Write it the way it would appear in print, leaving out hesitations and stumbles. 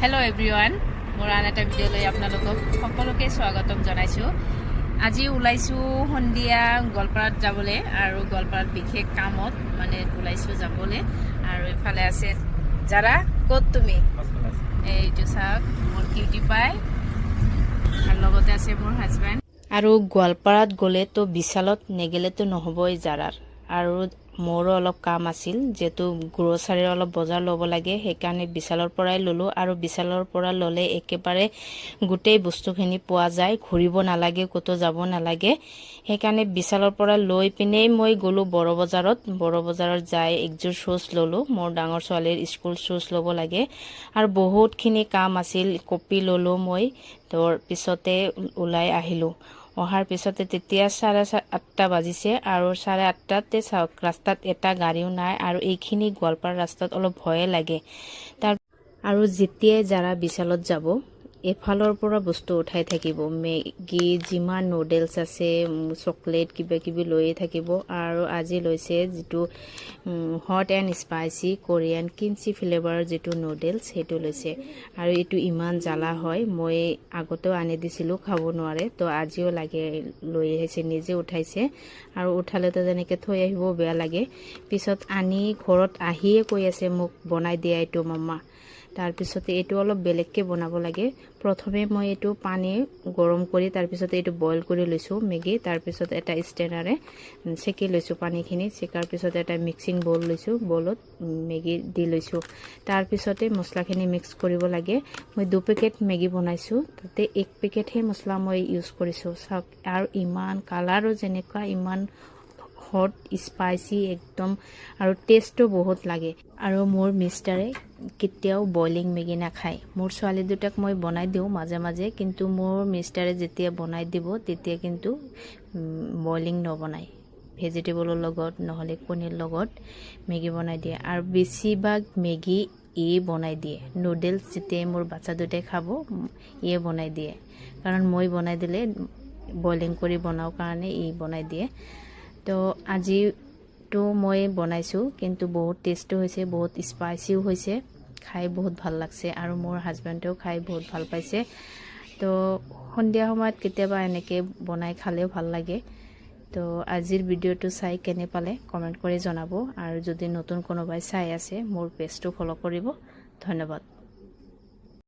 Hello' everyone, মোৰ আন এটা ভিডিঅ'লৈ আপোনালোকক সকলোকে স্বাগতম জনাইছোঁ। আজি ওলাইছোঁ সন্ধিয়া গোৱালপাৰাত যাবলৈ, আৰু গোৱালপাৰাত বিশেষ কামত ওলাইছোঁ যাবলৈ। আৰু ইফালে আছে যাৰা, ক'ত তুমি? এইটো চাওক, মোৰ কিউটি পাই, আৰু লগতে আছে মোৰ হাজবেণ্ড। আৰু গোৱালপাৰাত গ'লেতো বিশালত নেগেলেতো নহ'বই জাৰাৰ। আৰু মোৰো অলপ কাম আছিল, যিহেতু গ্ৰ'চাৰীৰ অলপ বজাৰ ল'ব লাগে, সেইকাৰণে বিশালৰ পৰাই ল'লোঁ। আৰু বিশালৰ পৰা ল'লে একেবাৰে গোটেই বস্তুখিনি পোৱা যায়, ঘূৰিব নালাগে, ক'তো যাব নালাগে। সেইকাৰণে বিশালৰ পৰা লৈ পিনেই মই গ'লোঁ বড় বজাৰত। বড় বজাৰত যাই একযোৰ শ্বুজ ল'লোঁ, মোৰ ডাঙৰ ছোৱালীৰ স্কুল শ্বুজ ল'ব লাগে। আৰু বহুতখিনি কাম আছিল, কপি ল'লোঁ মই। তাৰ পিছতে ওলাই আহিলোঁ। অহাৰ পিছতে তেতিয়া 8:30 বাজিছে, আৰু 8:30 চাওক ৰাস্তাত এটা গাড়ীও নাই। আৰু এইখিনি গোৱালপাৰা ৰাস্তাত অলপ ভয়ে লাগে। আৰু যেতিয়াই যাৰা বিশালত যাব, এফালৰ পৰা বস্তু উঠাই থাকিব, মেগী যিমান নুডলছ আছে, চকলেট কিবা কিবি লৈয়ে থাকিব। আৰু আজি লৈছে যিটো হট এণ্ড স্পাইচি কোৰিয়ান কিমচি ফ্লেভাৰৰ যিটো নুডলছ, সেইটো লৈছে। আৰু এইটো ইমান জ্বালা হয়, মই আগতেও আনি দিছিলোঁ, খাব নোৱাৰে, তো আজিও লাগে, লৈ আহিছে, নিজে উঠাইছে। আৰু উঠালেতো তেনেকৈ থৈ আহিব বেয়া লাগে। পিছত আনি ঘৰত আহিয়ে কৈ আছে মোক বনাই দিয়া এইটো মাম্মা। তাৰপিছতে এইটো অলপ বেলেগকৈ বনাব লাগে। প্ৰথমে মই এইটো পানী গৰম কৰি তাৰপিছতে এইটো বইল কৰি লৈছোঁ মেগী। তাৰপিছত এটা ষ্টেনাৰে চেকি লৈছোঁ পানীখিনি। চেকাৰ পিছত এটা মিক্সিং বল লৈছোঁ, বলত মেগী দি লৈছোঁ। তাৰপিছতে মছলাখিনি মিক্স কৰিব লাগে। মই 2 পেকেট মেগী বনাইছোঁ, তাতে 1 পেকেটহে মছলা মই ইউজ কৰিছোঁ। চাওক, আৰু ইমান কালাৰো যেনেকুৱা, ইমান হট স্পাইচি একদম, আৰু টেষ্টো বহুত লাগে। আৰু মোৰ মিষ্টাৰে কেতিয়াও বইলিং মেগী নাখায়। মোৰ ছোৱালী দুটাক মই বনাই দিওঁ মাজে মাজে, কিন্তু মোৰ মিষ্টাৰে যেতিয়া বনাই দিব তেতিয়া কিন্তু বইলিং নবনায়। ভেজিটেবলৰ লগত নহ'লে কণীৰ লগত মেগী বনাই দিয়ে। আৰু বেছিভাগ মেগী বনাই দিয়ে। নুডলছ যেতিয়া মোৰ বাচ্চা দুটাই খাব, বনাই দিয়ে। কাৰণ মই বনাই দিলে বইলিং কৰি বনাওঁ কাৰণে বনাই দিয়ে। তো আজিতো মই বনাইছোঁ, কিন্তু বহুত টেষ্টো হৈছে, বহুত স্পাইচিও হৈছে, খাই বহুত ভাল লাগছে। আৰু মোৰ হাজবেণ্ডেও খাই বহুত ভাল পাইছে। তো সন্ধিয়া সময়ত কেতিয়াবা এনেকৈ বনাই খালেও ভাল লাগে। তো আজিৰ ভিডিঅ'টো চাই কেনে পালে কমেণ্ট কৰি জনাব। আৰু যদি নতুন কোনোবাই চাই আছে, মোৰ পেজটো ফ'ল' কৰিব। ধন্যবাদ।